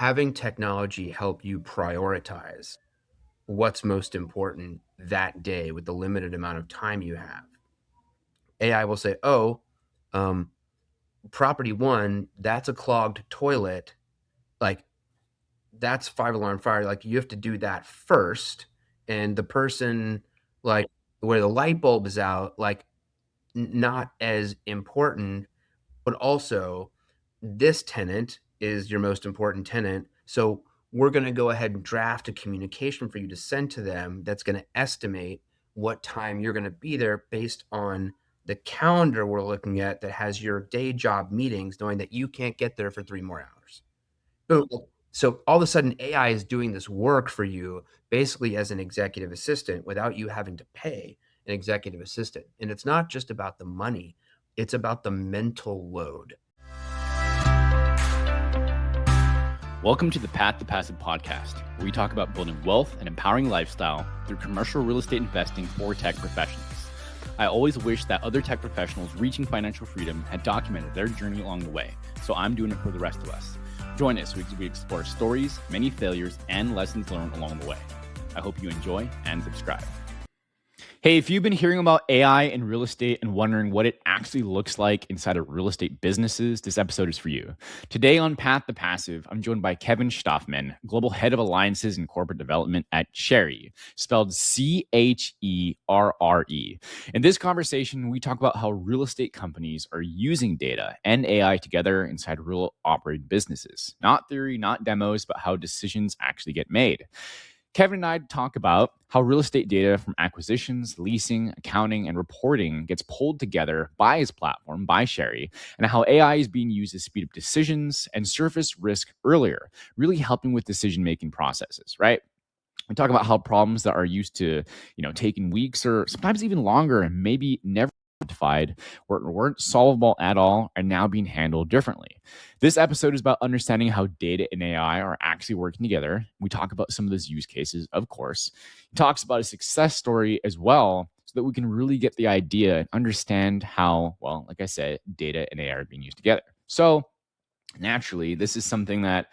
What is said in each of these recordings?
having technology help you prioritize what's most important that day with the limited amount of time you have. AI will say, oh, um, property one, that's a clogged toilet. Like, that's 5 alarm fire. Like, you have to do that first. And the person, like, where the light bulb is out, like, not as important, but also this tenant is your most important tenant. So we're going to go ahead and draft a communication for you to send to them that's going to estimate what time you're going to be there based on the calendar we're looking at that has your day job meetings, knowing that you can't get there for 3 more hours. So all of a sudden, AI is doing this work for you basically as an executive assistant without you having to pay an executive assistant. And it's not just about the money, it's about the mental load. Welcome to the Path to Passive podcast, where we talk about building wealth and empowering lifestyle through commercial real estate investing for tech professionals. I always wish that other tech professionals reaching financial freedom had documented their journey along the way, so I'm doing it for the rest of us. Join us as we explore stories, many failures, and lessons learned along the way. I hope you enjoy and subscribe. Hey, if you've been hearing about AI and real estate and wondering what it actually looks like inside of real estate businesses, this episode is for you. Today on Path to Passive, I'm joined by Kevin Shtofman, Global Head of Alliances and Corporate Development at Cherre, spelled Cherre. In this conversation, we talk about how real estate companies are using data and AI together inside real operating businesses. Not theory, not demos, but how decisions actually get made. Kevin and I talk about how real estate data from acquisitions, leasing, accounting, and reporting gets pulled together by his platform, by Cherre, and how AI is being used to speed up decisions and surface risk earlier, really helping with decision-making processes, right? We talk about how problems that are used to, taking weeks or sometimes even longer and maybe never identified or weren't solvable at all are now being handled differently. This episode is about understanding how data and AI are actually working together. We talk about some of those use cases, of course. He talks about a success story as well, so that we can really get the idea and understand how, well, like I said, data and AI are being used together. So naturally, this is something that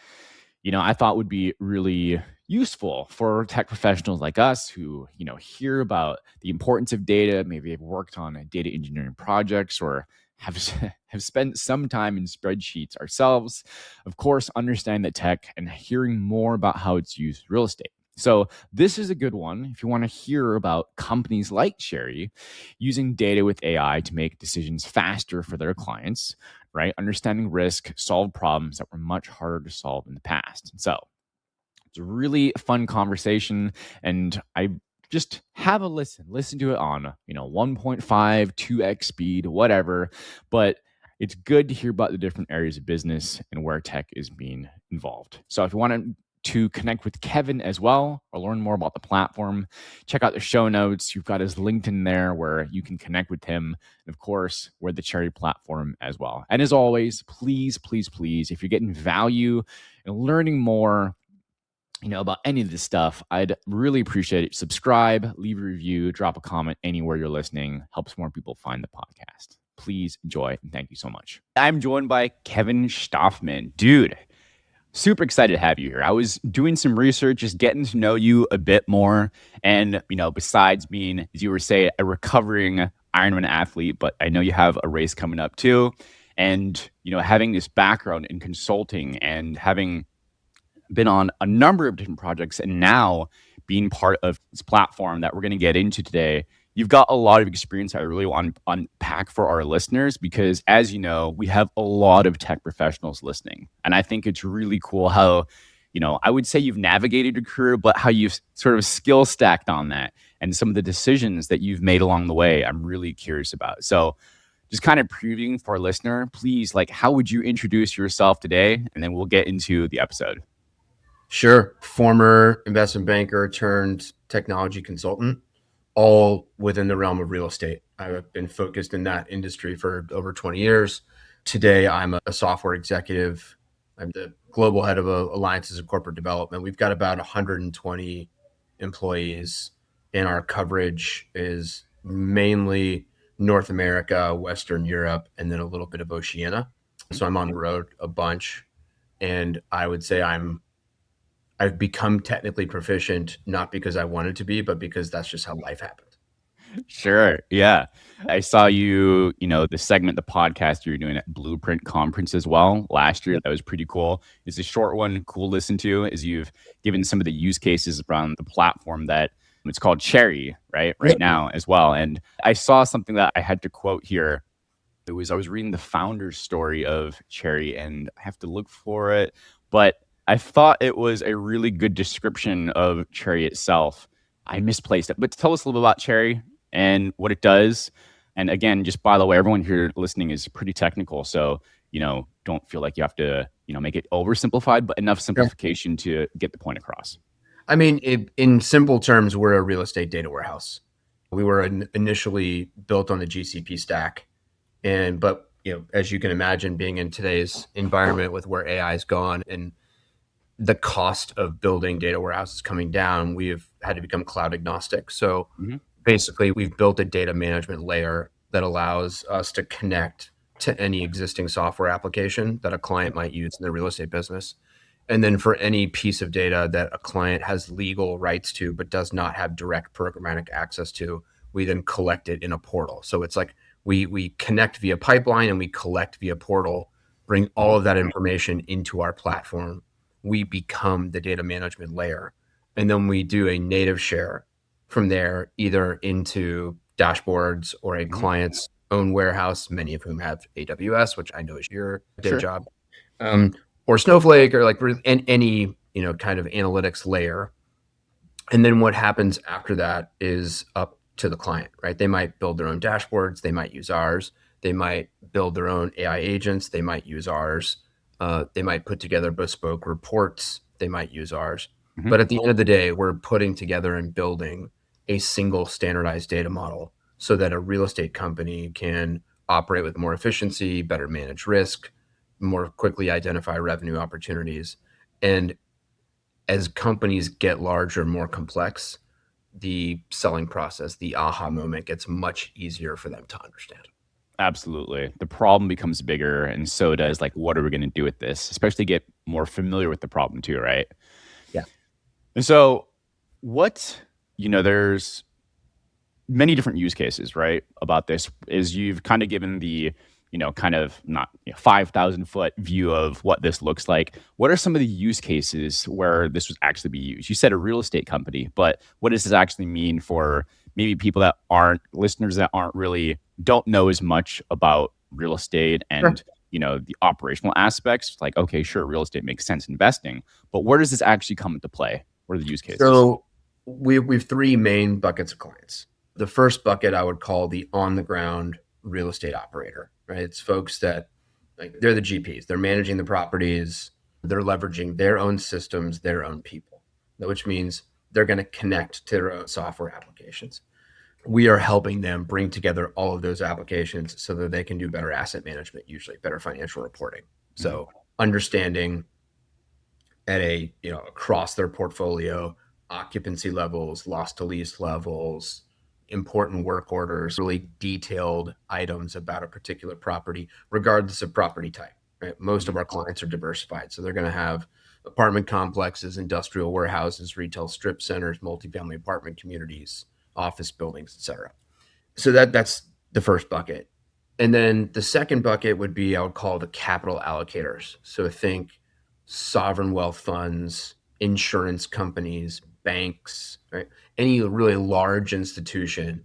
I thought would be really useful for tech professionals like us who, hear about the importance of data. Maybe they've worked on data engineering projects or have spent some time in spreadsheets ourselves. Of course, understand that tech and hearing more about how it's used in real estate. So this is a good one if you want to hear about companies like Cherre using data with AI to make decisions faster for their clients, right? Understanding risk, solve problems that were much harder to solve in the past. So it's a really fun conversation, and I just have a listen to it on 1.5, 2x speed, whatever. But it's good to hear about the different areas of business and where tech is being involved. So if you want to connect with Kevin as well or learn more about the platform, check out the show notes. You've got his LinkedIn there where you can connect with him. And of course, we're the Cherre platform as well. And as always, please, if you're getting value and learning more, about any of this stuff, I'd really appreciate it. Subscribe, leave a review, drop a comment anywhere you're listening. Helps more people find the podcast. Please enjoy, and thank you so much. I'm joined by Kevin Shtofman. Dude, super excited to have you here. I was doing some research, just getting to know you a bit more. And, besides being, as you were saying, a recovering Ironman athlete, but I know you have a race coming up too. And, having this background in consulting and having been on a number of different projects and now being part of this platform that we're going to get into today, you've got a lot of experience I really want to unpack for our listeners because, as you know, we have a lot of tech professionals listening. And I think it's really cool how, I would say you've navigated your career, but how you've sort of skill stacked on that and some of the decisions that you've made along the way, I'm really curious about. So just kind of previewing for our listener, please, how would you introduce yourself today? And then we'll get into the episode. Sure. Former investment banker turned technology consultant, all within the realm of real estate. I've been focused in that industry for over 20 years. Today, I'm a software executive. I'm the global head of alliances and corporate development. We've got about 120 employees, and our coverage is mainly North America, Western Europe, and then a little bit of Oceania. So I'm on the road a bunch. And I would say I've become technically proficient, not because I wanted to be, but because that's just how life happened. Sure. Yeah. I saw you, the segment, the podcast you were doing at Blueprint Conference as well last year. Yep. That was pretty cool. It's a short one, cool to listen to, is you've given some of the use cases around the platform that it's called Cherre, right? Right Yep. now as well. And I saw something that I had to quote here. I was reading the founder's story of Cherre, and I have to look for it, but I thought it was a really good description of Cherre itself. I misplaced it, but tell us a little bit about Cherre and what it does. And again, just by the way, everyone here listening is pretty technical, so don't feel like you have to make it oversimplified, but enough Sure. simplification to get the point across. I mean, in simple terms, we're a real estate data warehouse. We were initially built on the GCP stack, but as you can imagine, being in today's environment with where AI is gone and the cost of building data warehouses coming down, we've had to become cloud agnostic. So Mhm. basically, we've built a data management layer that allows us to connect to any existing software application that a client might use in their real estate business. And then for any piece of data that a client has legal rights to, but does not have direct programmatic access to, we then collect it in a portal. So it's like we connect via pipeline and we collect via portal, bring all Mhm. of that information into our platform. We become the data management layer. And then we do a native share from there, either into dashboards or a Mhm. client's own warehouse, many of whom have AWS, which I know is your day Sure. job, or Snowflake, or like any kind of analytics layer. And then what happens after that is up to the client, right? They might build their own dashboards. They might use ours. They might build their own AI agents. They might use ours. They might put together bespoke reports. They might use ours. Mhm. But at the end of the day, we're putting together and building a single standardized data model so that a real estate company can operate with more efficiency, better manage risk, more quickly identify revenue opportunities. And as companies get larger, more complex, the selling process, the aha moment gets much easier for them to understand. Absolutely. The problem becomes bigger, and so Yeah. does, like, what are we gonna do with this? Especially get more familiar with the problem too, right? Yeah. And so what there's many different use cases, right, about this is you've kind of given the, kind of not 5,000-foot view of what this looks like. What are some of the use cases where this would actually be used? You said a real estate company, but what does this actually mean for maybe people that aren't listeners that aren't really don't know as much about real estate Sure. and the operational aspects? Like, okay, sure, real estate makes sense investing, but where does this actually come into play? What are the use cases? So we've three main buckets of clients. The first bucket I would call the on the ground real estate operator, right? It's folks that like they're the GPs, they're managing the properties, they're leveraging their own systems, their own people, which means they're going to connect to their own software applications. We are helping them bring together all of those applications so that they can do better asset management, usually better financial reporting. Mhm. So understanding at a across their portfolio, occupancy levels, loss to lease levels, important work orders, really detailed items about a particular property, regardless of property type. Right? Most Mhm. of our clients are diversified, so they're going to have apartment complexes, industrial warehouses, retail strip centers, multifamily apartment communities, office buildings, etc. So that's the first bucket. And then the second bucket would be I would call the capital allocators. So think sovereign wealth funds, insurance companies, banks, right? Any really large institution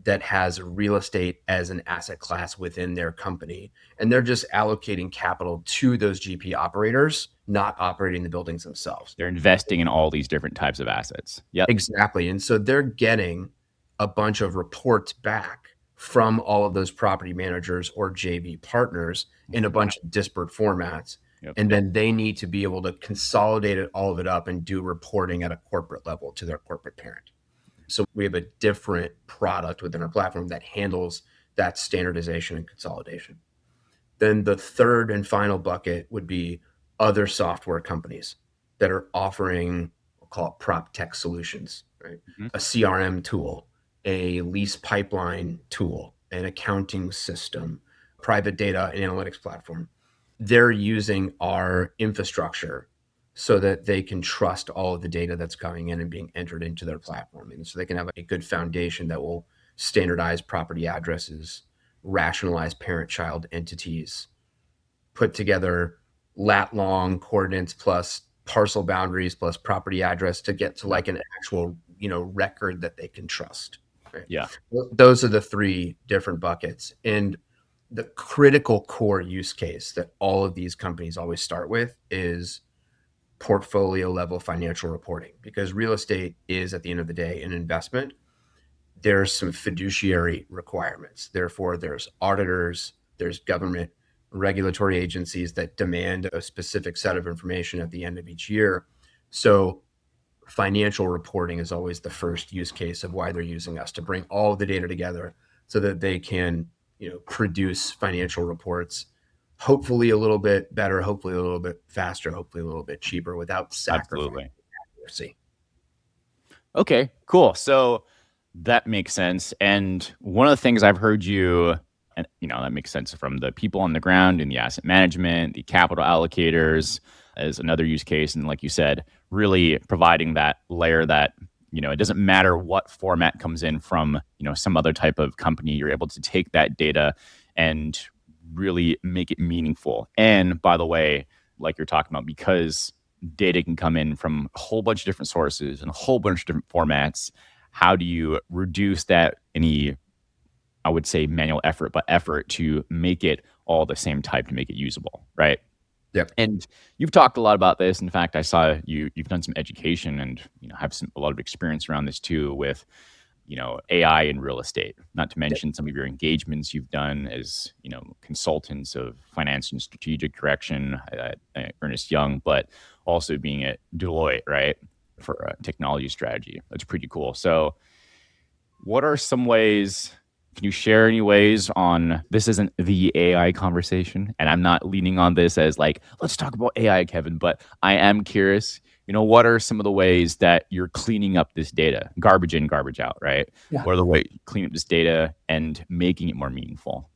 that has real estate as an asset class within their company. And they're just allocating capital to those GP operators, not operating the buildings themselves. They're investing in all these different types of assets. Yep. Exactly. And so they're getting a bunch of reports back from all of those property managers or JV partners in a Mhm. bunch of disparate formats. Yep. And then they need to be able to consolidate all of it up and do reporting at a corporate level to their corporate parent. So we have a different product within our platform that handles that standardization and consolidation. Then the third and final bucket would be other software companies that are offering, we'll call it prop tech solutions, right? Mhm. A CRM tool, a lease pipeline tool, an accounting system, private data and analytics platform. they're using our infrastructure so that they can trust all of the data that's coming in and being entered into their platform. And so they can have a good foundation that will standardize property addresses, rationalize parent child entities, put together lat long coordinates plus parcel boundaries plus property address to get to Yeah. like an actual, record that they can trust. Right. Yeah. Those are the three different buckets. And the critical core use case that all of these companies always start with is portfolio level financial reporting, because real estate is, at the end of the day, an investment. There's some fiduciary requirements. Therefore, there's auditors, there's government regulatory agencies that demand a specific set of information at the end of each year. So financial reporting is always the first use case of why they're using us, to bring all of the data together so that they can, produce financial reports, hopefully a little bit better, hopefully a little bit faster, hopefully a little bit cheaper, without sacrificing Absolutely. accuracy. Okay, cool. So that makes sense. And one of the things I've heard you, and that makes sense from the people on the ground in the asset management, the capital allocators as another use case. And like you said, really providing that layer that, it doesn't matter what format comes in from, some other type of company, you're able to take that data and really make it meaningful. And by the way, like you're talking about, because data can come in from a whole bunch of different sources and a whole bunch of different formats, how do you reduce that any, I would say, manual effort, but effort to make it all the same type to make it usable, right? Yep. And you've talked a lot about this. In fact, I saw you've done some education and have a lot of experience around this too with AI in real estate, not to Yep. mention some of your engagements you've done as, consultants of finance and strategic direction at Ernest Young, but also being at Deloitte, right? For technology strategy. That's pretty cool. So what are some ways, can you share any ways on, this isn't the AI conversation, and I'm not leaning on this as like, let's talk about AI, Kevin, but I am curious, what are some of the ways that you're cleaning up this data? Garbage in, garbage out, right? Yeah. What are the ways you clean up this data and making it more meaningful?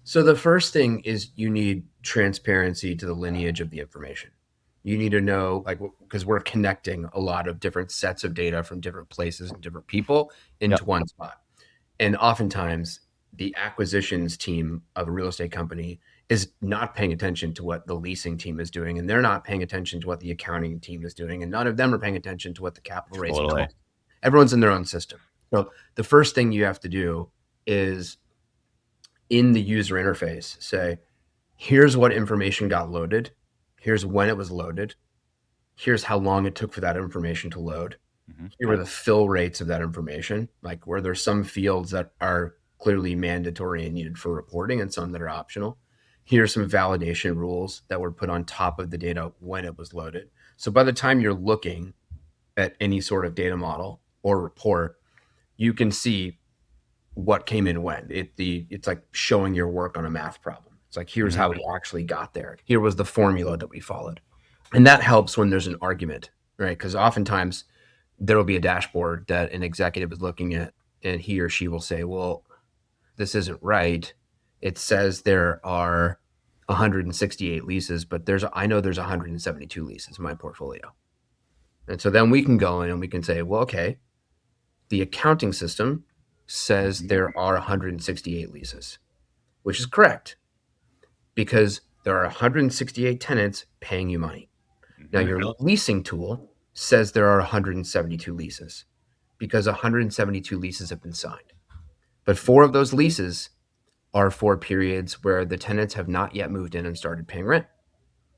So the first thing is you need transparency to the lineage of the information. You need to know, like, because we're connecting a lot of different sets of data from different places and different people Yep. into one spot. And oftentimes, the acquisitions team of a real estate company is not paying attention to what the leasing team is doing, and they're not paying attention to what the accounting team is doing, and none of them are paying attention to what the capital raising Totally. cost. Everyone's in their own system. So the first thing you have to do is, in the user interface, say, here's what information got loaded, here's when it was loaded, here's how long it took for that information to load, Hmm. here are the fill rates of that information, like where there's some fields that are clearly mandatory and needed for reporting and some that are optional. Here are some validation rules that were put on top of the data when it was loaded. So by the time you're looking at any sort of data model or report, you can see what came in when. It's like showing your work on a math problem. It's like, here's Hmm. how we actually got there. Here was the formula that we followed. And that helps when there's an argument, right? Because oftentimes there will be a dashboard that an executive is looking at, and he or she will say, well, this isn't right. It says there are 168 leases, but I know there's 172 leases in my portfolio. And so then we can go in and we can say, well, okay, the accounting system says there are 168 leases, which is correct because there are 168 tenants paying you money. Now, Hmm. your leasing tool says there are 172 leases because 172 leases have been signed. But four of those leases are for periods where the tenants have not yet moved in and started paying rent.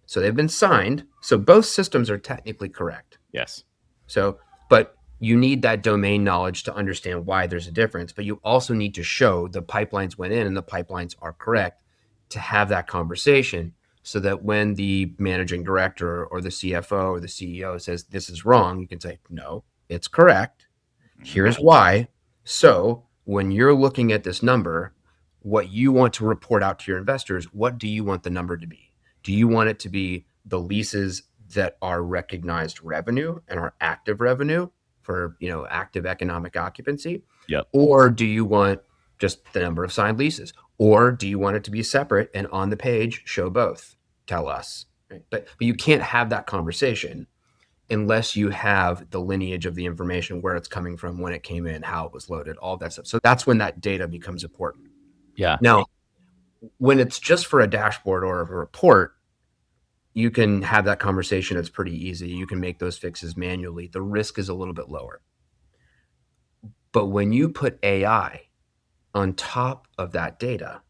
So they've been signed. So both systems are technically correct. Yes. So, but you need that domain knowledge to understand why there's a difference. But you also need to show the pipelines went in and the pipelines are correct to have that conversation so that when the managing director or the CFO or the CEO says this is wrong, you can say, no, it's correct. Hmm. Here's why. So when you're looking at this number, what you want to report out to your investors, what do you want the number to be? Do you want it to be the leases that are recognized revenue and are active revenue for, active economic occupancy? Yep. Or do you want just the number of signed leases? Or do you want it to be separate and on the page show both? tell us. Right? But you can't have that conversation unless you have the lineage of the information, where it's coming from, when it came in, how it was loaded, all that stuff. So that's when that data becomes important. Yeah. Now, when it's just for a dashboard or a report, you can have that conversation. It's pretty easy. You can make those fixes manually. The risk is a little bit lower. But when you put AI on top of that data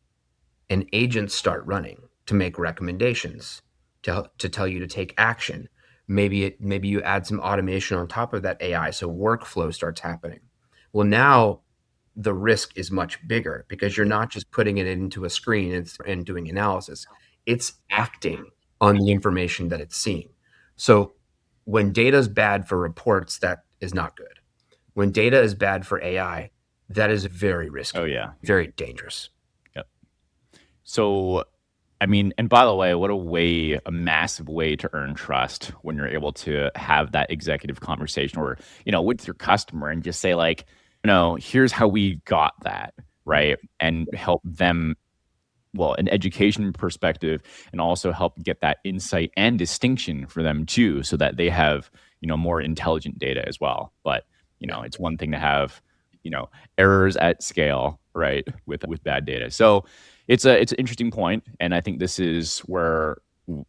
and agents start running to make recommendations, to tell you to take action, maybe you add some automation on top of that AI, so workflow starts happening. Well, now the risk is much bigger because you're not just putting it into a screen and doing analysis. It's acting on the information that it's seeing. So when data is bad for reports, that is not good. When data is bad for AI, that is very risky. Oh, yeah. Very dangerous. Yep. So, I mean, and by the way, what a massive way to earn trust when you're able to have that executive conversation or, with your customer and just say like, here's how we got that, right? And help them, well, an education perspective, and also help get that insight and distinction for them too, so that they have, more intelligent data as well. But, it's one thing to have, errors at scale, right? With bad data. So it's an interesting point. And I think this is where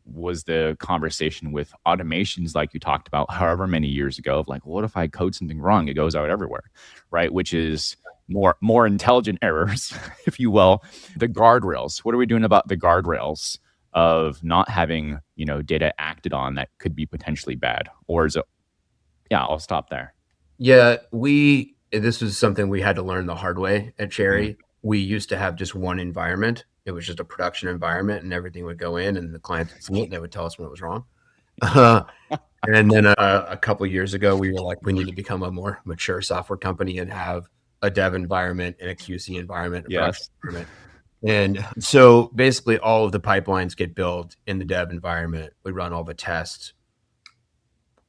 was the conversation with automations, like you talked about however many years ago, of like, what if I code something wrong? It goes out everywhere, right? Which is more intelligent errors, if you will. The guardrails. What are we doing about the guardrails of not having, data acted on that could be potentially bad? Or is it, yeah, I'll stop there. Yeah, this was something we had to learn the hard way at Cherre. We used to have just one environment. It was just a production environment, and everything would go in, and the clients would see it, and they would tell us when it was wrong. And then a couple years ago, we were like, we need to become a more mature software company and have a dev environment and a QC environment, a production environment. And so basically all of the pipelines get built in the dev environment. We run all the tests.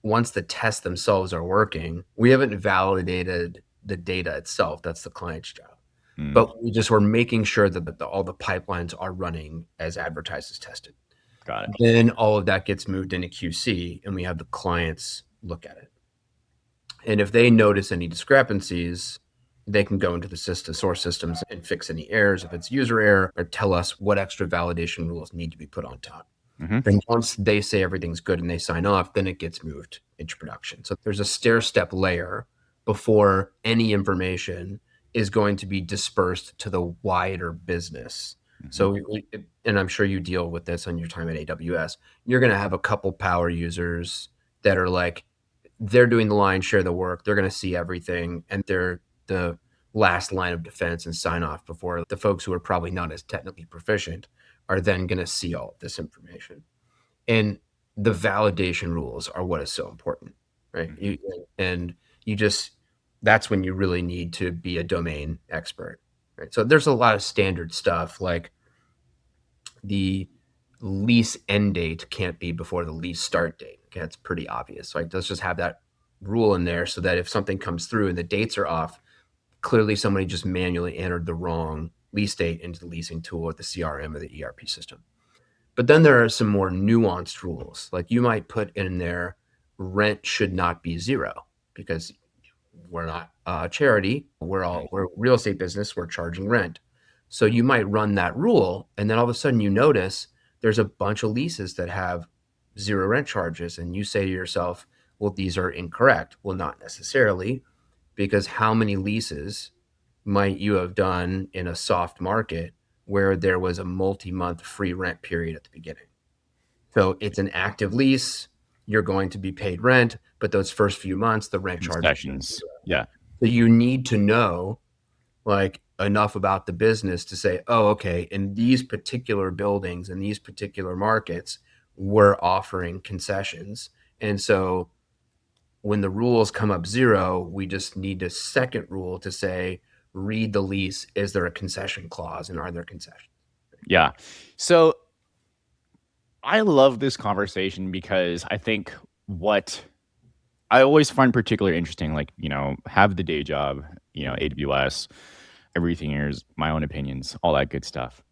Once the tests themselves are working, we haven't validated the data itself. That's the client's job. But we're making sure that all the pipelines are running as advertised, as tested. Got it. Then all of that gets moved into QC, and we have the clients look at it. And if they notice any discrepancies, they can go into the source systems and fix any errors if it's user error, or tell us what extra validation rules need to be put on top. Then once they say everything's good and they sign off, then it gets moved into production. So there's a stair-step layer before any information is going to be dispersed to the wider business. So, and I'm sure you deal with this on your time at AWS, you're going to have a couple power users that are like, they're doing the lion's share of the work. They're going to see everything, and they're the last line of defense and sign off before the folks who are probably not as technically proficient are then going to see all of this information. And the validation rules are what is so important, right? That's when you really need to be a domain expert, right? So there's a lot of standard stuff, like the lease end date can't be before the lease start date. Okay, that's pretty obvious. Like, let's just have that rule in there so that if something comes through and the dates are off, clearly somebody just manually entered the wrong lease date into the leasing tool or the CRM or the ERP system. But then there are some more nuanced rules. Like, you might put in there, rent should not be zero, because we're not a charity. We're a real estate business. We're charging rent. So you might run that rule, and then all of a sudden you notice there's a bunch of leases that have zero rent charges, and you say to yourself, well, these are incorrect. Well, not necessarily, because how many leases might you have done in a soft market where there was a multi-month free rent period at the beginning? So it's an active lease. You're going to be paid rent, but those first few months, the rent charge. Yeah. So you need to know like enough about the business to say, oh, okay, in these particular buildings, in these particular markets, we're offering concessions. And so when the rules come up zero, we just need a second rule to say, read the lease. Is there a concession clause, and are there concessions? Yeah. So I love this conversation because I think what I always find particularly interesting, like, have the day job, AWS, everything here is my own opinions, all that good stuff.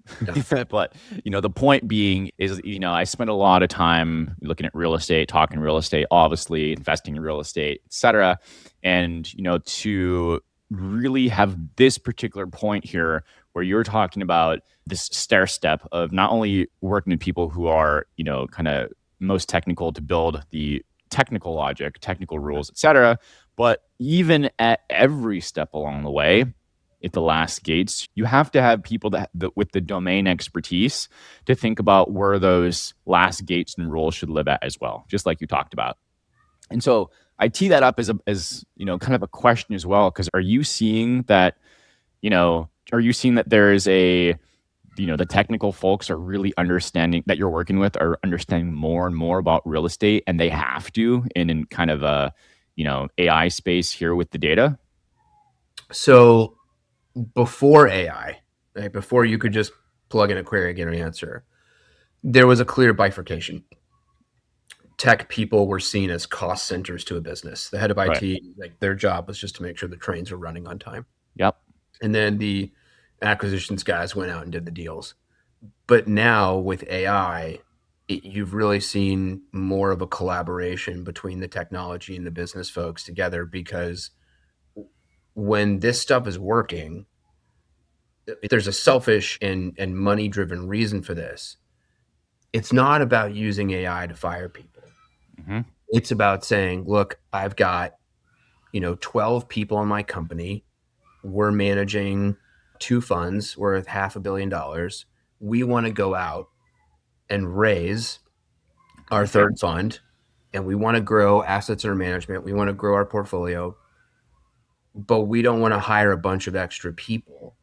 But, the point being is, I spend a lot of time looking at real estate, talking real estate, obviously investing in real estate, et cetera. And, to really have this particular point here where you're talking about this stair step of not only working with people who are, kind of most technical to build the technical logic, technical rules, et cetera, but even at every step along the way, at the last gates, you have to have people that with the domain expertise to think about where those last gates and rules should live at as well, just like you talked about. And so I tee that up as kind of a question as well, because are you seeing that there is a the technical folks are really understanding that you're working with are understanding more and more about real estate, and they have to in kind of a AI space here with the data? So before AI, right, before you could just plug in a query and get an answer, there was a clear bifurcation. Tech people were seen as cost centers to a business. The head of Right. IT, like their job was just to make sure the trains were running on time. Yep. And then the acquisitions guys went out and did the deals. But now with AI, you've really seen more of a collaboration between the technology and the business folks together, because when this stuff is working, there's a selfish and money driven reason for this. It's not about using AI to fire people. Mm-hmm. It's about saying, look, I've got 12 people in my company. We're managing 2 funds worth $500 million. We want to go out and raise our third fund, and we want to grow assets under management. We want to grow our portfolio, but we don't want to hire a bunch of extra people.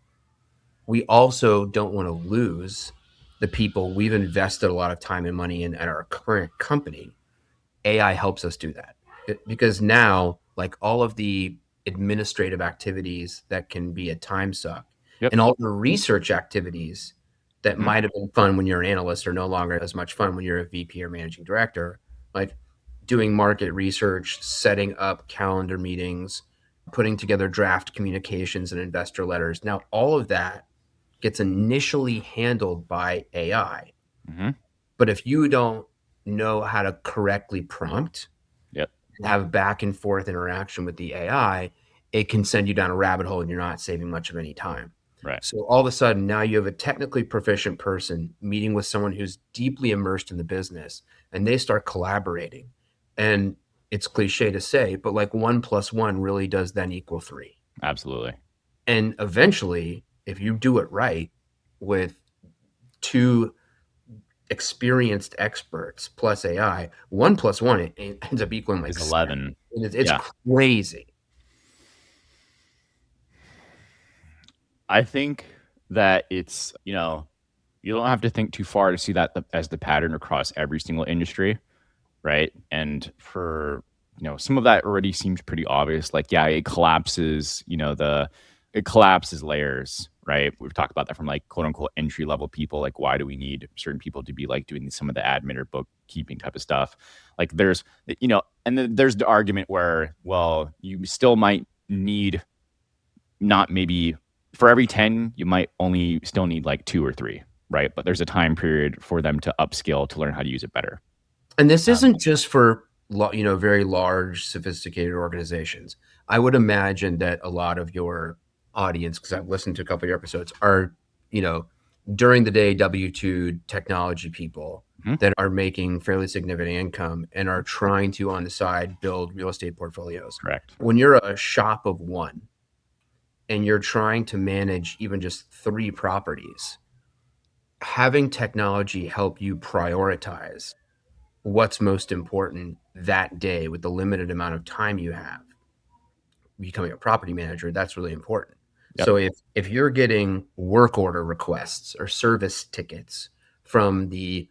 We also don't want to lose the people we've invested a lot of time and money in at our current company. AI helps us do that, because now, like, all of the administrative activities that can be a time suck, Yep. and all the research activities that Mm-hmm. might have been fun when you're an analyst are no longer as much fun when you're a VP or managing director. Like doing market research, setting up calendar meetings, putting together draft communications and investor letters. Now, all of that gets initially handled by AI. Mm-hmm. But if you don't know how to correctly prompt, Yep. have back and forth interaction with the AI, it can send you down a rabbit hole and you're not saving much of any time. Right. So all of a sudden, now you have a technically proficient person meeting with someone who's deeply immersed in the business, and they start collaborating. And it's cliche to say, but like 1 + 1 really does then equal 3. Absolutely. And eventually, if you do it right with two experienced experts plus AI, 1 + 1 it ends up equaling like Is 7. 11. And it's Yeah. crazy. I think that it's, you don't have to think too far to see that as the pattern across every single industry, right? And for, some of that already seems pretty obvious. Like, yeah, it collapses layers, right? We've talked about that from like quote unquote entry level people. Like, why do we need certain people to be like doing some of the admin or bookkeeping type of stuff? Like and then there's the argument where, well, you still might need not maybe for every 10, you might only still need like 2 or 3, right? But there's a time period for them to upskill to learn how to use it better. And this isn't just for very large, sophisticated organizations. I would imagine that a lot of your audience, because I've listened to a couple of your episodes, are during the day W-2 technology people Mhm. that are making fairly significant income and are trying to on the side build real estate portfolios. Correct. When you're a shop of one and you're trying to manage even just 3 properties, having technology help you prioritize what's most important that day with the limited amount of time you have, becoming a property manager, that's really important. Yep. So if you're getting work order requests or service tickets from the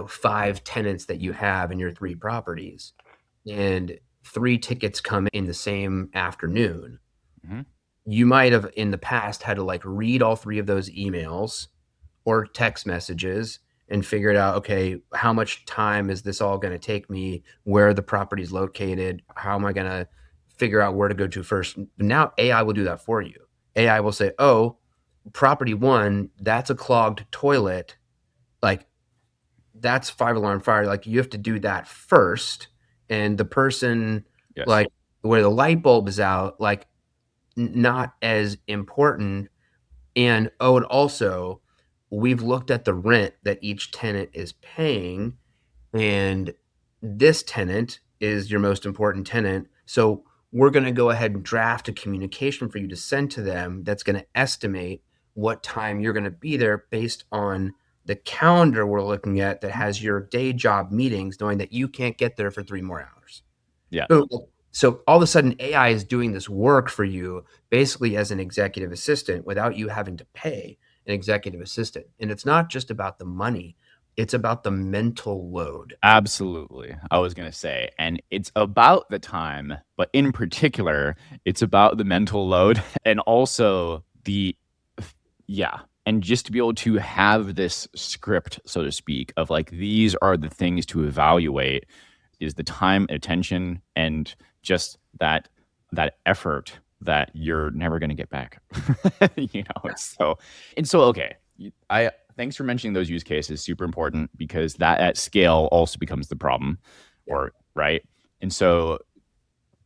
5 tenants that you have in your 3 properties, and 3 tickets come in the same afternoon, Mhm. you might have in the past had to like read all 3 of those emails or text messages and figured out, okay, how much time is this all going to take me? Where are the properties located? How am I going to figure out where to go to first? Now AI will do that for you. AI will say, oh, property one, that's a clogged toilet. Like, that's 5 alarm fire. Like, you have to do that first. And the person, Yes. like, where the light bulb is out, like, not as important. And oh, and also, we've looked at the rent that each tenant is paying, and this tenant is your most important tenant. So we're going to go ahead and draft a communication for you to send to them that's going to estimate what time you're going to be there based on the calendar we're looking at that has your day job meetings, knowing that you can't get there for 3 more hours. Yeah. Boom. So all of a sudden, AI is doing this work for you basically as an executive assistant without you having to pay an executive assistant. And it's not just about the money, it's about the mental load. Absolutely. I was going to say, and it's about the time, but in particular, it's about the mental load and also yeah. And just to be able to have this script, so to speak, of like, these are the things to evaluate is the time, attention, and just that effort that you're never going to get back. So okay. I thanks for mentioning those use cases. Super important because that at scale also becomes the problem, Yeah. or right. And so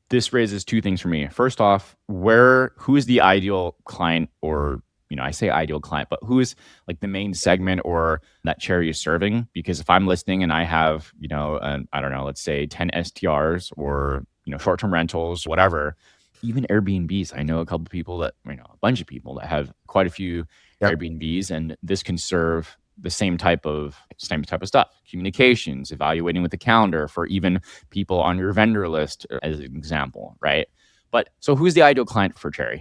this raises two things for me. First off, who is the ideal client, or I say ideal client, but who is like the main segment or that Cherre is serving? Because if I'm listening and I have, I don't know, let's say 10 STRs or short-term rentals, whatever, even Airbnbs. I know a couple of people a bunch of people that have quite a few Yep. Airbnbs, and this can serve the same type of stuff, communications, evaluating with the calendar for even people on your vendor list, as an example, right? But so who's the ideal client for Cherre?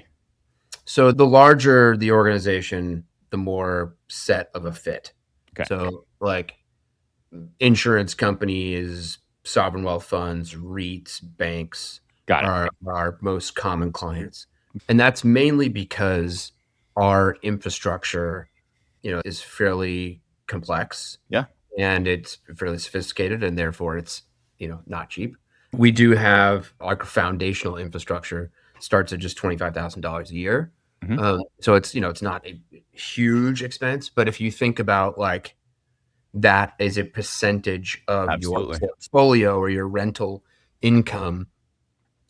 So the larger the organization, the more set of a fit. Okay, So like insurance companies, sovereign wealth funds, REITs, banks got it. are our most common clients. And that's mainly because our infrastructure, is fairly complex Yeah. and it's fairly sophisticated and therefore it's, not cheap. We do have our foundational infrastructure starts at just $25,000 a year. Hmm. So it's not a huge expense, but if you think about like that as a percentage of your Absolutely. portfolio or your rental income,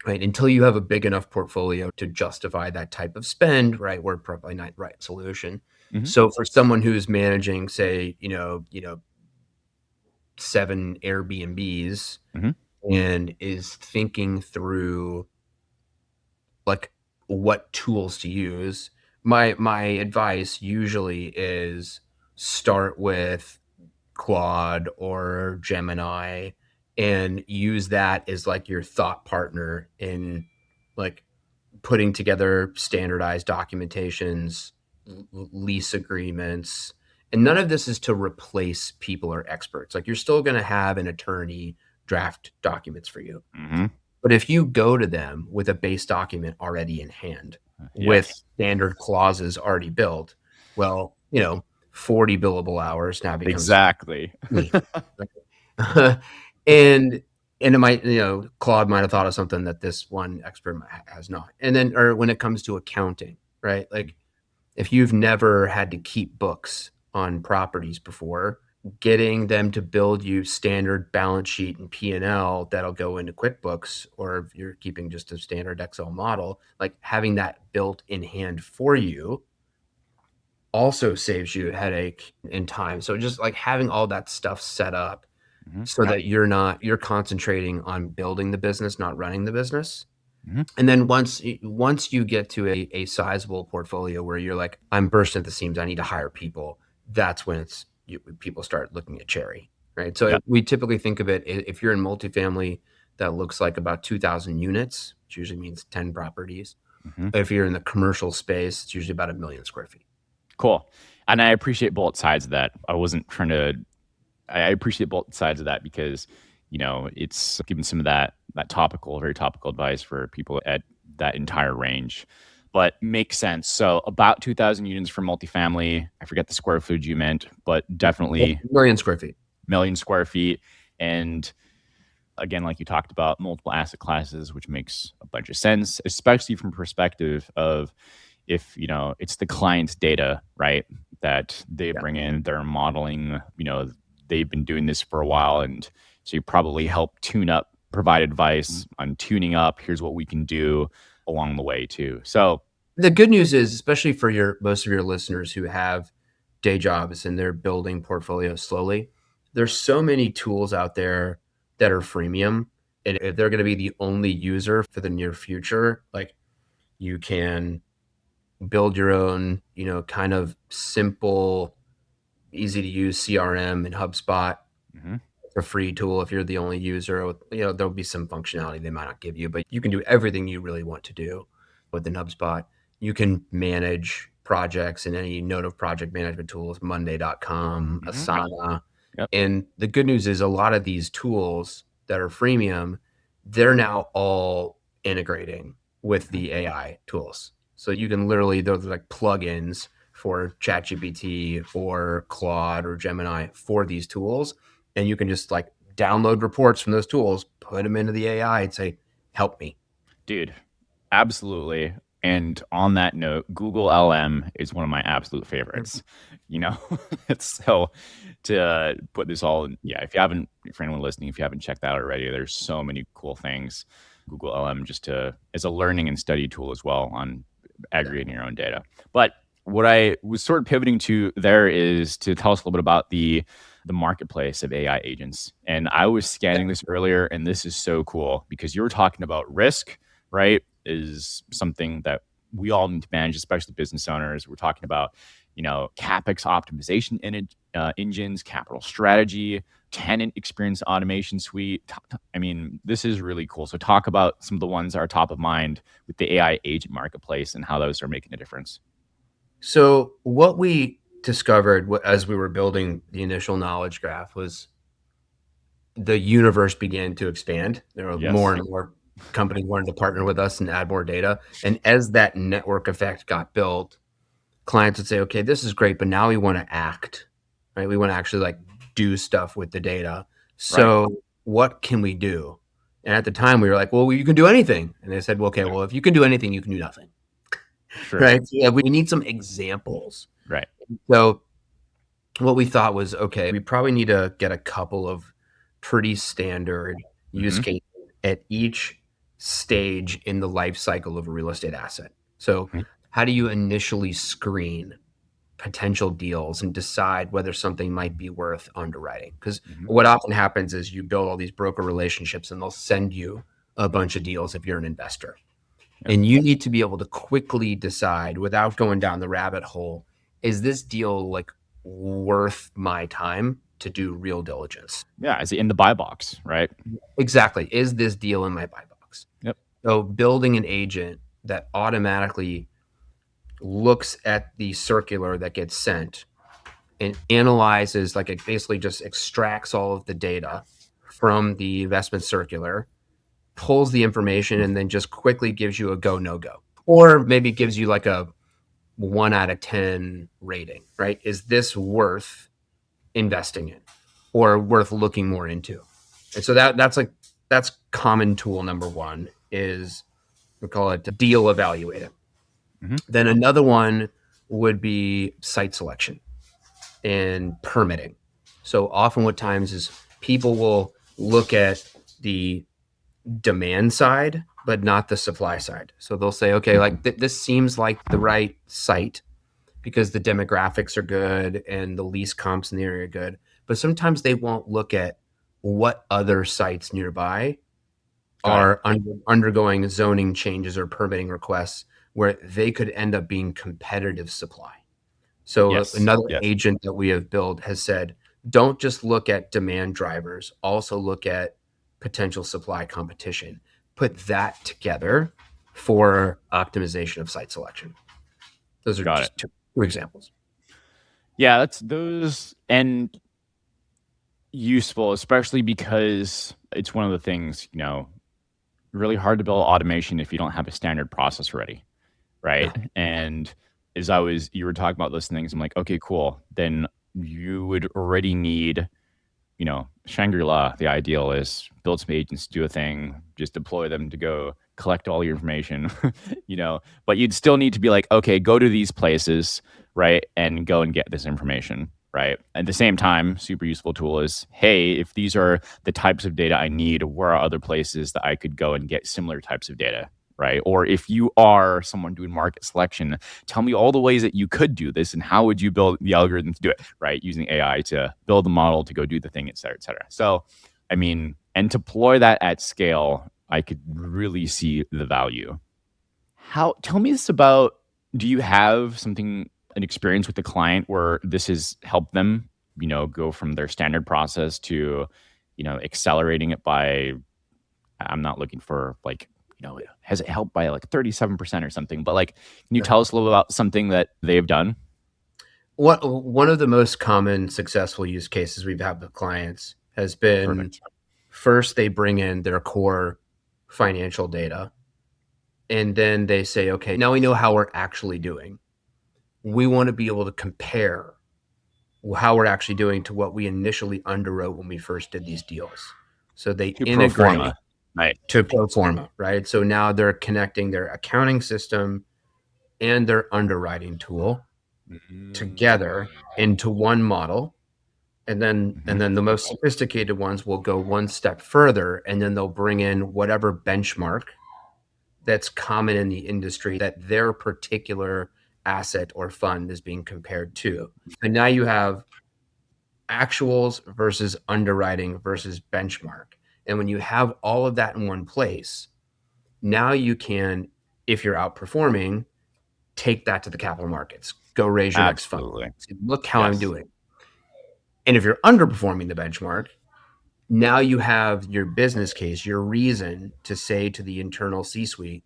right? Until you have a big enough portfolio to justify that type of spend, right? We're probably not the right solution. Hmm. So for someone who's managing, say, 7 Airbnbs Hmm. and is thinking through like what tools to use, my advice usually is start with Claude or Gemini and use that as like your thought partner in like putting together standardized documentations, lease agreements. And none of this is to replace people or experts. Like you're still going to have an attorney draft documents for you. Hmm. But if you go to them with a base document already in hand, with Yes. standard clauses already built, well, 40 billable hours now becomes Exactly. me. and and it might, Claude might have thought of something that this one expert has not. And then, or when it comes to accounting, right? Like if you've never had to keep books on properties before, getting them to build you standard balance sheet and P&L that'll go into QuickBooks, or if you're keeping just a standard Excel model, like having that built in hand for you also saves you a headache and time. So just like having all that stuff set up Hmm. so that you're concentrating on building the business, not running the business. Hmm. And then once you get to a sizable portfolio where you're like, I'm bursting at the seams, I need to hire people. That's when people start looking at Cherre, right? So Yeah. we typically think of it if you're in multifamily that looks like about 2,000 units, which usually means 10 properties. Hmm. If you're in the commercial space, it's usually about 1 million square feet. Cool. And I appreciate both sides of that. I appreciate both sides of that because, it's giving some of that very topical advice for people at that entire range. But makes sense. So about 2,000 units for multifamily. I forget the square footage you meant, but definitely Million square feet. million square feet. And again, like you talked about, multiple asset classes, which makes a bunch of sense, especially from perspective of if, it's the client's data, right, that they Yeah. bring in, they're modeling, they've been doing this for a while. And so you probably help tune up, provide advice on tuning up. Here's what we can do along the way too. So, The good news is, especially for your most of your listeners who have day jobs and they're building portfolios slowly, there's so many tools out there that are freemium. And if they're going to be the only user for the near future, like you can build your own, kind of simple, easy to use CRM in HubSpot. mhm, A free tool if you're the only user. There'll be some functionality they might not give you, but you can do everything you really want to do within HubSpot. You can manage projects in any note of project management tools, Monday.com, mhm, Asana. yep, And the good news is a lot of these tools that are freemium, they're now all integrating with mhm, the AI tools. So you can literally, those are like plugins for ChatGPT or Claude or Gemini for these tools. And you can just like download reports from those tools, put them into the AI and say, help me. dude. Absolutely. And on that note, Google LM is one of my absolute favorites. You know, it's so to put this all in, yeah, if you haven't, for anyone listening, if you haven't checked that out already, there's so many cool things. Google LM just to as a learning and study tool as well on Yeah. aggregating your own data. But what I was sort of pivoting to there is to tell us a little bit about the marketplace of AI agents. And I was scanning this earlier, and this is so cool because you were talking about risk, right? Is something that we all need to manage, especially business owners. We're talking about, CapEx optimization engines, capital strategy, tenant experience automation suite. I mean, this is really cool. So talk about some of the ones that are top of mind with the AI agent marketplace and how those are making a difference. So what we discovered as we were building the initial knowledge graph was the universe began to expand. There were more Yes. and more companies wanted to partner with us and add more data. And as that network effect got built, clients would say, okay, this is great, but now we want to act, right? We want to actually like do stuff with the data. Right. So what can we do? And at the time we were like, well, you can do anything. And they said, well, okay, Yeah. well, if you can do anything, you can do nothing. Sure. Right. So, yeah, we need some examples. Right. So what we thought was, okay, we probably need to get a couple of pretty standard use Hmm. cases at each stage in the life cycle of a real estate asset. So Hmm. how do you initially screen potential deals and decide whether something might be worth underwriting? Because Hmm. what often happens is you build all these broker relationships and they'll send you a bunch of deals if you're an investor. Yep. And you need to be able to quickly decide without going down the rabbit hole, is this deal like worth my time to do real diligence? Yeah. Is it in the buy box? Right. Exactly. Is this deal in my buy box? Yep. So building an agent that automatically looks at the circular that gets sent and analyzes, like it basically just extracts all of the data from the investment circular, pulls the information, and then just quickly gives you a go, no go. Or maybe gives you like a 1 out of 10 rating, right? Is this worth investing in or worth looking more into? And so that's common tool number one is we call it deal evaluator. Hmm. Then another one would be site selection and permitting. So often what times is people will look at the demand side, but not the supply side. So they'll say, okay, like this seems like the right site because the demographics are good and the lease comps in the area are good. But sometimes they won't look at what other sites nearby Got it. are undergoing zoning changes or permitting requests where they could end up being competitive supply. So Yes. another Yes. agent that we have built has said, don't just look at demand drivers, also look at potential supply competition. Put that together for optimization of site selection. Those are Got it. just two examples. Yeah. That's those. And useful, especially because it's one of the things, really hard to build automation if you don't have a standard process ready, Yeah. right? And you were talking about those things, I'm like, okay, cool. Then you would already need, Shangri-La. The ideal is build some agents, do a thing, just deploy them to go collect all your information, but you'd still need to be like, okay, go to these places, right? And go and get this information, right? At the same time, super useful tool is, hey, if these are the types of data I need, where are other places that I could go and get similar types of data, right? Or if you are someone doing market selection, tell me all the ways that you could do this and how would you build the algorithm to do it, right? Using AI to build the model to go do the thing, et cetera, et cetera. So, I mean, and deploy that at scale, I could really see the value. Tell me this about, do you have an experience with the client where this has helped them, go from their standard process to, accelerating it by, I'm not looking for like, has it helped by like 37% or something, but like, can you tell us a little about something that they've done? One of the most common successful use cases we've had with clients has been, Perfect. first they bring in their core financial data, and then they say, okay, now we know how we're actually doing. We want to be able to compare how we're actually doing to what we initially underwrote when we first did these deals. So they To pro integrate forma. Right. to pro forma, right? So now they're connecting their accounting system and their underwriting tool together into one model. And then the most sophisticated ones will go one step further, and then they'll bring in whatever benchmark that's common in the industry that their particular asset or fund is being compared to. And now you have actuals versus underwriting versus benchmark. And when you have all of that in one place, now you can, if you're outperforming, take that to the capital markets. Go raise your next fund. Absolutely. Say, look how I'm Yes. doing. And if you're underperforming the benchmark, now you have your business case, your reason to say to the internal C-suite,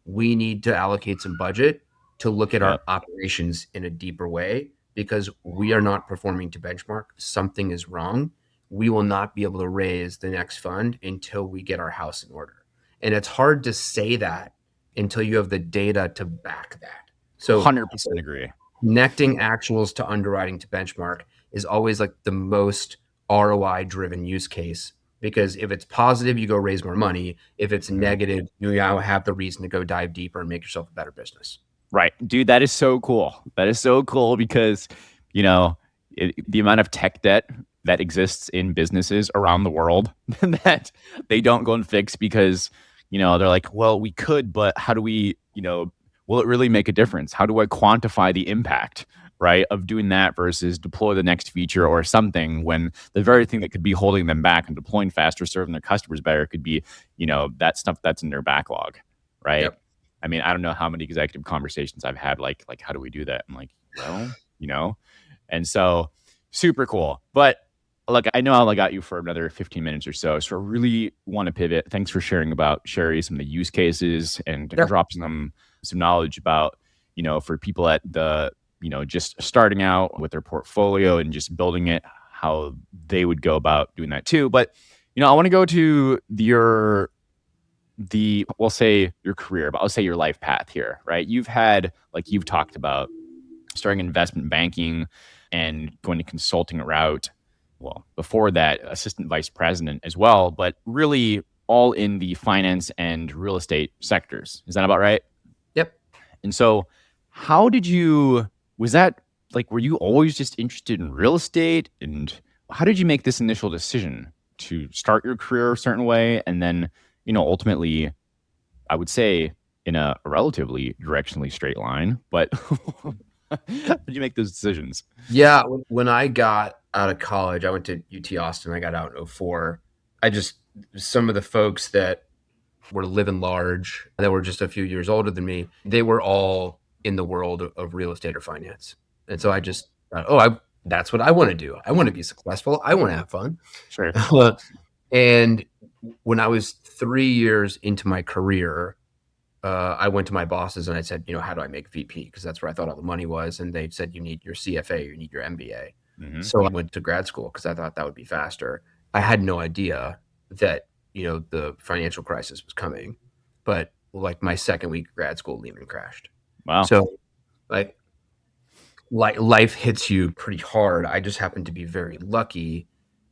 we need to allocate some budget to look at Yep. our operations in a deeper way because we are not performing to benchmark. Something is wrong. We will not be able to raise the next fund until we get our house in order. And it's hard to say that until you have the data to back that. So 100% agree. connecting actuals to underwriting to benchmark is always like the most ROI driven use case, because if it's positive, you go raise more money. If it's negative, you now have the reason to go dive deeper and make yourself a better business. Right. Dude, that is so cool. That is so cool because, you know, the amount of tech debt that exists in businesses around the world that they don't go and fix because, they're like, well, we could, but how do we, will it really make a difference? How do I quantify the impact, right, of doing that versus deploy the next feature or something when the very thing that could be holding them back and deploying faster, serving their customers better could be, that stuff that's in their backlog, right? Yep. I mean, I don't know how many executive conversations I've had, like, how do we do that? I'm like, well, and so super cool. But look, I know I only got you for another 15 minutes or so. I really want to pivot. Thanks for sharing about Cherre, some of the use cases and Yeah. dropping them some knowledge about, for people at the, just starting out with their portfolio and just building it, how they would go about doing that too. But, I want to go to we'll say your career, but I'll say your life path here, right? You've had, like you've talked about, starting investment banking and going to consulting route. Well, before that, assistant vice president as well, but really all in the finance and real estate sectors. Is that about right? Yep. And so, was that like, were you always just interested in real estate? And how did you make this initial decision to start your career a certain way? And then, ultimately, I would say in a relatively directionally straight line, but how did you make those decisions? Yeah. When I got out of college, I went to UT Austin. I got out in '04. Some of the folks that were living large, that were just a few years older than me, they were all in the world of real estate or finance. And so I just thought, that's what I want to do. I want to be successful. I want to have fun. Sure. And when I was 3 years into my career, I went to my bosses and I said, how do I make VP? Because that's where I thought all the money was. And they said, you need your CFA, you need your MBA. Mm-hmm. So I went to grad school because I thought that would be faster. I had no idea that, the financial crisis was coming. But like my second week of grad school, Lehman crashed. Wow. So like life hits you pretty hard. I just happened to be very lucky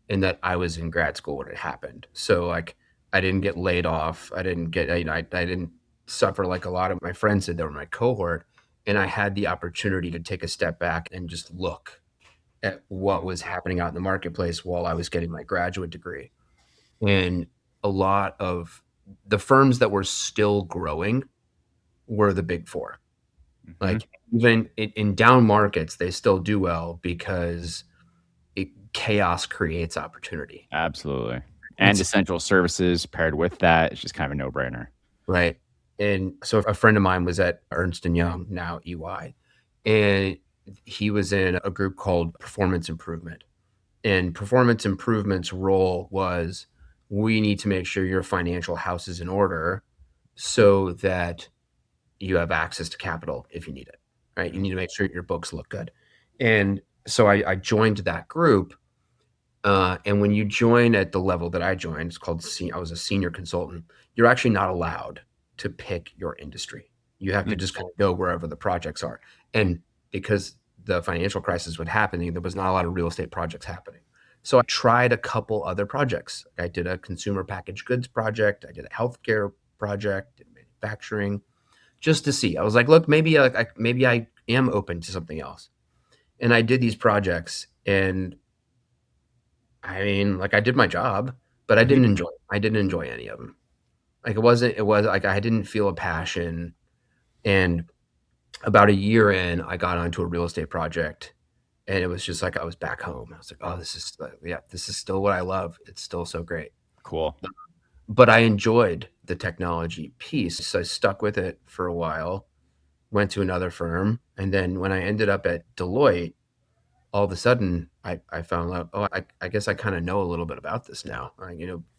in that I was in grad school when it happened. So like I didn't get laid off. I didn't suffer like a lot of my friends did that were my cohort. And I had the opportunity to take a step back and just look at what was happening out in the marketplace while I was getting my graduate degree. And a lot of the firms that were still growing were the big four. Hmm. Like even in down markets, they still do well because chaos creates opportunity. Absolutely. And It's essential services paired with that, it's just kind of a no-brainer. right. And so a friend of mine was at Ernst and Young, now EY, and he was in a group called Performance Improvement. And performance improvement's role was we need to make sure your financial house is in order so that you have access to capital if you need it. Right. You Mhm. need to make sure your books look good. And so I joined that group. And when you join at the level that I joined, it's called I was a senior consultant. You're actually not allowed to pick your industry. You have to Mm. just kind of go wherever the projects are. And because the financial crisis was happening, there was not a lot of real estate projects happening. So I tried a couple other projects. I did a consumer packaged goods project. I did a healthcare project, did manufacturing, just to see. I was like, look, maybe I am open to something else. And I did these projects, and I mean, like I did my job, but Mhm. I didn't enjoy any of them. Like it was like I didn't feel a passion. And about a year in, I got onto a real estate project, and it was just like I was back home. I was like, oh, yeah, this is still what I love. It's still so great. Cool. But I enjoyed the technology piece. So I stuck with it for a while, went to another firm. And then when I ended up at Deloitte, all of a sudden I found out, oh, I guess I kind of know a little bit about this now.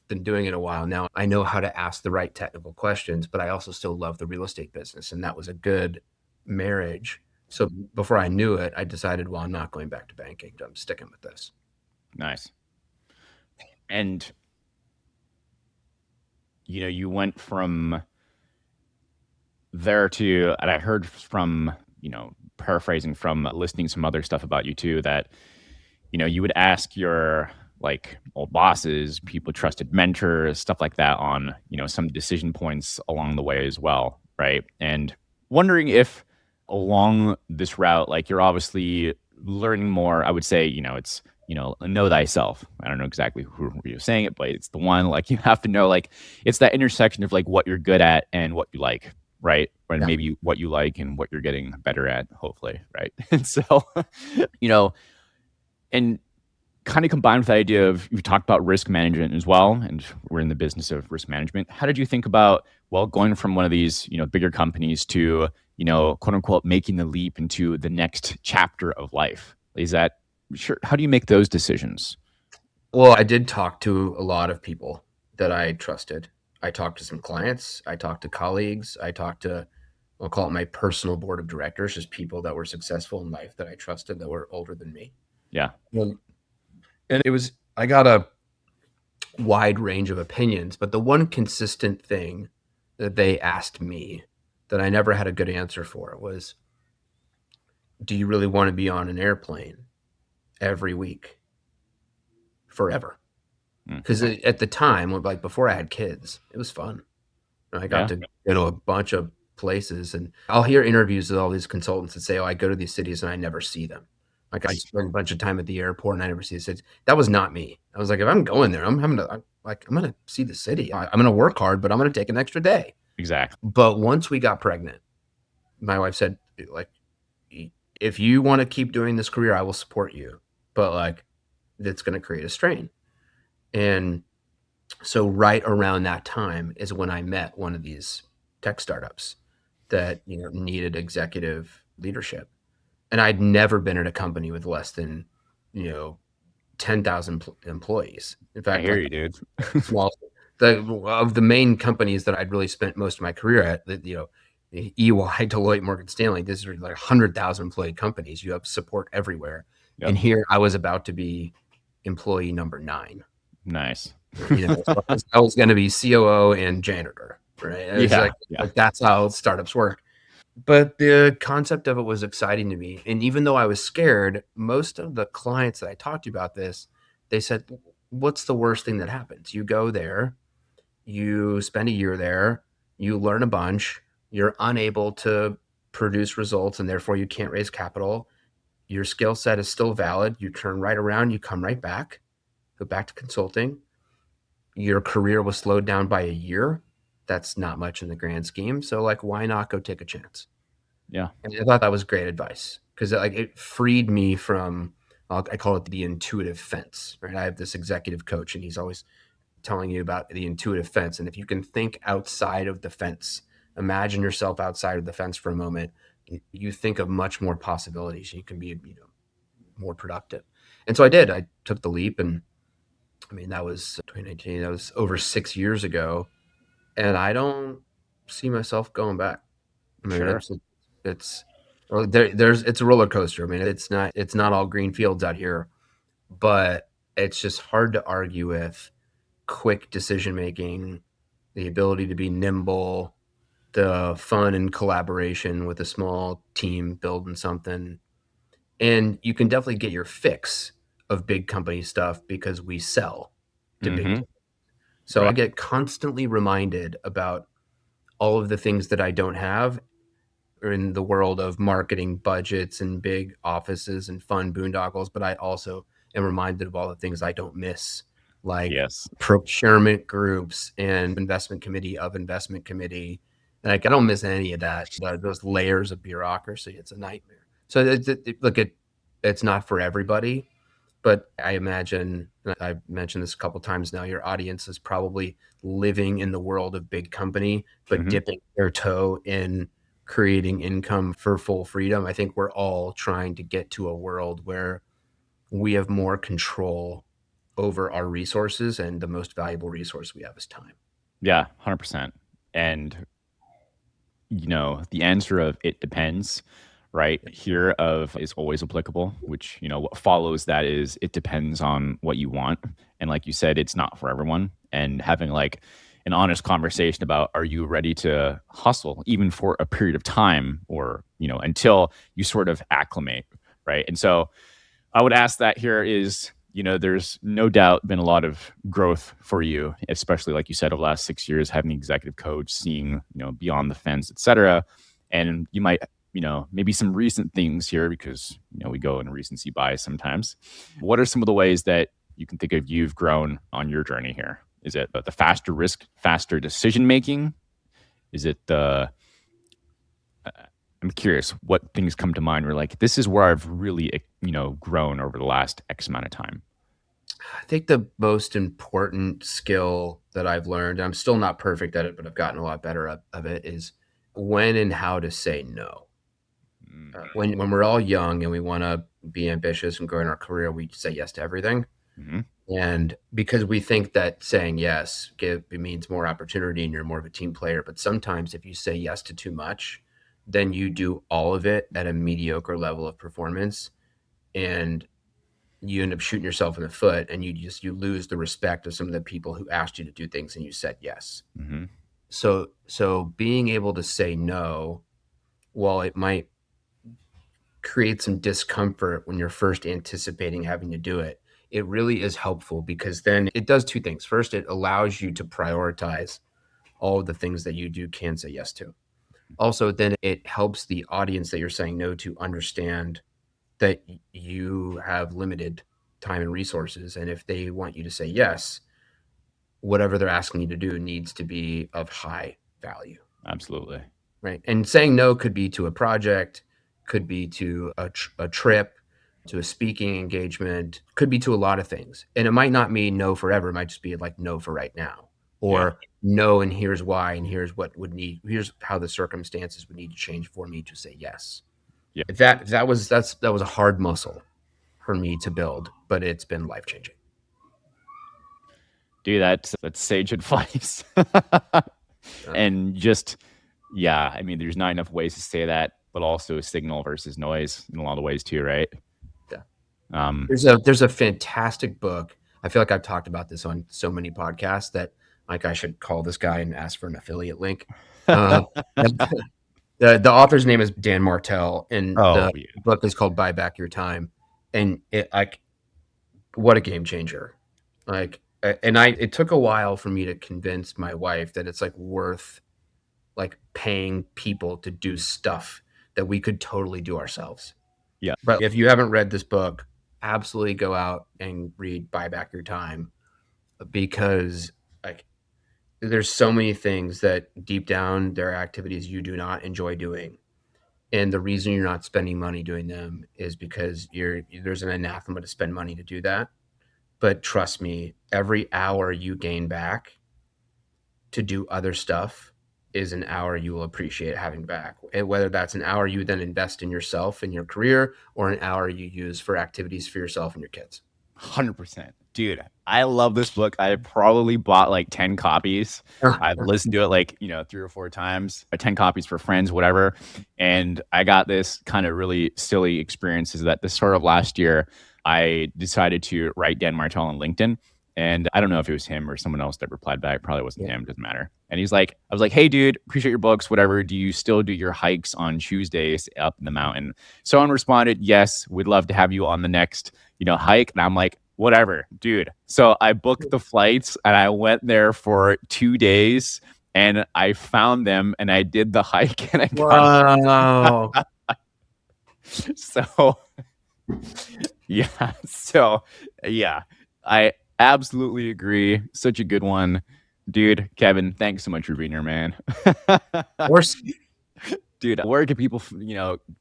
Been doing it a while now. I know how to ask the right technical questions, but I also still love the real estate business. And that was a good marriage. So before I knew it, I decided, well, I'm not going back to banking. I'm sticking with this. Nice. And you went from there to, and I heard from, paraphrasing from listening some other stuff about you too, that, you would ask your like old bosses, people, trusted mentors, stuff like that on, some decision points along the way as well. Right. And wondering if along this route, like you're obviously learning more, I would say, it's, know thyself. I don't know exactly who you're saying it, but it's the one like you have to know, like it's that intersection of like what you're good at and what you like, right? And Yeah. maybe what you like and what you're getting better at, hopefully, right? And so, you know, and kind of combined with the idea of you talked about risk management as well, and we're in the business of risk management. How did you think about going from one of these bigger companies to quote unquote making the leap into the next chapter of life? Is that sure? How do you make those decisions? Well, I did talk to a lot of people that I trusted. I talked to some clients. I talked to colleagues. I talked to, I'll call it my personal board of directors, just people that were successful in life that I trusted that were older than me. Yeah. And I got a wide range of opinions, but the one consistent thing that they asked me that I never had a good answer for was, do you really want to be on an airplane every week forever? Mm. Because at the time, like before I had kids, it was fun. I got Yeah. to go to a bunch of places, and I'll hear interviews with all these consultants that say, "Oh, I go to these cities and I never see them. Like I spend a bunch of time at the airport and I never see the cities." That was not me. I was like, if I'm going there, I'm gonna see the city. I'm gonna work hard, but I'm gonna take an extra day. Exactly. But once we got pregnant, my wife said, like, if you want to keep doing this career, I will support you. But like, it's gonna create a strain. And so right around that time is when I met one of these tech startups that needed executive leadership, and I'd never been at a company with less than you know 10,000 employees. In I fact, hear like you, dude. small of the main companies that I'd really spent most of my career at, EY, Deloitte, Morgan Stanley. These are like 100,000 employee companies. You have support everywhere, Yep. and here I was about to be employee number 9. Nice. So I was going to be COO and janitor, right? It was Yeah. Yeah. like that's how startups work. But the concept of it was exciting to me. And even though I was scared, most of the clients that I talked to about this, they said, what's the worst thing that happens? You go there, you spend a year there, you learn a bunch, you're unable to produce results, and therefore you can't raise capital. Your skill set is still valid. You turn right around, you come right back, go back to consulting. Your career was slowed down by a year. That's not much in the grand scheme. So, like, why not go take a chance? Yeah. And I thought that was great advice because like it freed me from I call it the intuitive fence. Right, I have this executive coach, and he's always telling you about the intuitive fence. And if you can think outside of the fence, imagine yourself outside of the fence for a moment, you think of much more possibilities. You can be more productive. And so I did. I took the leap, and I mean that was 2019. That was over 6 years ago, and I don't see myself going back. I mean, Sure. it's well, there's it's a roller coaster. I mean, it's not all green fields out here, but it's just hard to argue with quick decision making, the ability to be nimble, the fun and collaboration with a small team building something. And you can definitely get your fix of big company stuff because we sell to big. Mm-hmm. So I Right. get constantly reminded about all of the things that I don't have in the world of marketing budgets and big offices and fun boondoggles, but I also am reminded of all the things I don't miss, like Yes. procurement groups and investment committee of investment committee. Like I don't miss any of that. Those layers of bureaucracy, it's a nightmare. So look, it's not for everybody, but I imagine, and I've mentioned this a couple times now, your audience is probably living in the world of big company, but Mm-hmm. dipping their toe in creating income for full freedom. I think we're all trying to get to a world where we have more control over our resources, and the most valuable resource we have is time. Yeah, 100%. And the answer of it depends, right? Here of is always applicable, which, what follows that is it depends on what you want. And like you said, it's not for everyone. And having like an honest conversation about are you ready to hustle even for a period of time or, until you sort of acclimate, right? And so I would ask that here is, there's no doubt been a lot of growth for you, especially like you said, over the last 6 years, having an executive coach, seeing, beyond the fence, et cetera. And you might, maybe some recent things here because, we go in recency bias sometimes. What are some of the ways that you can think of you've grown on your journey here? Is it the faster risk, faster decision making? Is it the I'm curious what things come to mind where like this is where I've really grown over the last X amount of time. I think the most important skill that I've learned, and I'm still not perfect at it, but I've gotten a lot better of it, is when and how to say no. When we're all young and we want to be ambitious and grow in our career, we say yes to everything. Mm-hmm. And because we think that saying yes it means more opportunity and you're more of a team player. But sometimes if you say yes to too much, then you do all of it at a mediocre level of performance, and you end up shooting yourself in the foot, and you lose the respect of some of the people who asked you to do things and you said yes. Mm-hmm. So being able to say no, while it might create some discomfort when you're first anticipating having to do it, it really is helpful because then it does two things. First, it allows you to prioritize all of the things that you do can say yes to. Also, then it helps the audience that you're saying no to understand that you have limited time and resources. And if they want you to say yes, whatever they're asking you to do needs to be of high value. Absolutely. Right. And saying no could be to a project, could be to a trip, to a speaking engagement, could be to a lot of things. And it might not mean no forever. It might just be like no for right now, Yeah. or no, and here's why, and here's how the circumstances would need to change for me to say yes. Yeah. That was a hard muscle for me to build, but it's been life changing. Dude, that's sage advice. And just yeah, I mean, there's not enough ways to say that, but also signal versus noise in a lot of ways too, right? Yeah. Um, There's a fantastic book. I feel like I've talked about this on so many podcasts that like I should call this guy and ask for an affiliate link. Uh, the author's name is Dan Martell, and the oh yeah. book is called "Buy Back Your Time." And it like what a game changer! Like And it took a while for me to convince my wife that it's like worth like paying people to do stuff that we could totally do ourselves. Yeah. But if you haven't read this book, absolutely go out and read Buy Back Your Time, because like there's so many things that deep down there are activities you do not enjoy doing. And the reason you're not spending money doing them is because there's an anathema to spend money to do that. But trust me, every hour you gain back to do other stuff is an hour you will appreciate having back. And whether that's an hour you then invest in yourself and your career, or an hour you use for activities for yourself and your kids. 100%. Dude, I love this book. I probably bought like 10 copies. I've listened to it like, 3 or 4 times, 10 copies for friends, whatever. And I got this kind of really silly experience is that the start of last year, I decided to write Dan Martell on LinkedIn. And I don't know if it was him or someone else that replied back. Probably wasn't him. Doesn't matter. And he's like, I was like, hey, dude, appreciate your books, whatever. Do you still do your hikes on Tuesdays up in the mountain? Someone responded, yes, we'd love to have you on the next, hike. And I'm like, whatever, dude. So I booked the flights and I went there for 2 days and I found them and I did the hike and I got Wow. so yeah. So yeah, I absolutely agree. Such a good one. Dude, Kevin, thanks so much for being here, man. Dude, where can people,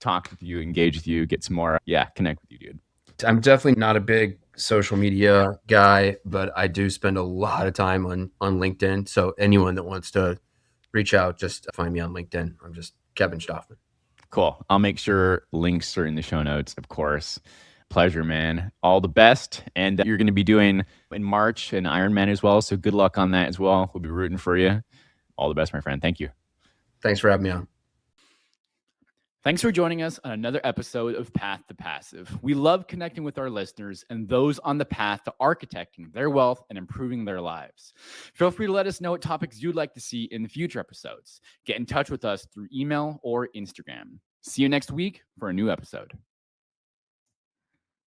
talk with you, engage with you, get some more, connect with you, dude? I'm definitely not a big social media guy, but I do spend a lot of time on LinkedIn. So anyone that wants to reach out, just find me on LinkedIn. I'm just Kevin Shtofman. Cool. I'll make sure links are in the show notes, of course. Pleasure, man. All the best. And you're going to be doing in March an Ironman as well. So good luck on that as well. We'll be rooting for you. All the best, my friend. Thank you. Thanks for having me on. Thanks for joining us on another episode of Path to Passive. We love connecting with our listeners and those on the path to architecting their wealth and improving their lives. Feel free to let us know what topics you'd like to see in the future episodes. Get in touch with us through email or Instagram. See you next week for a new episode.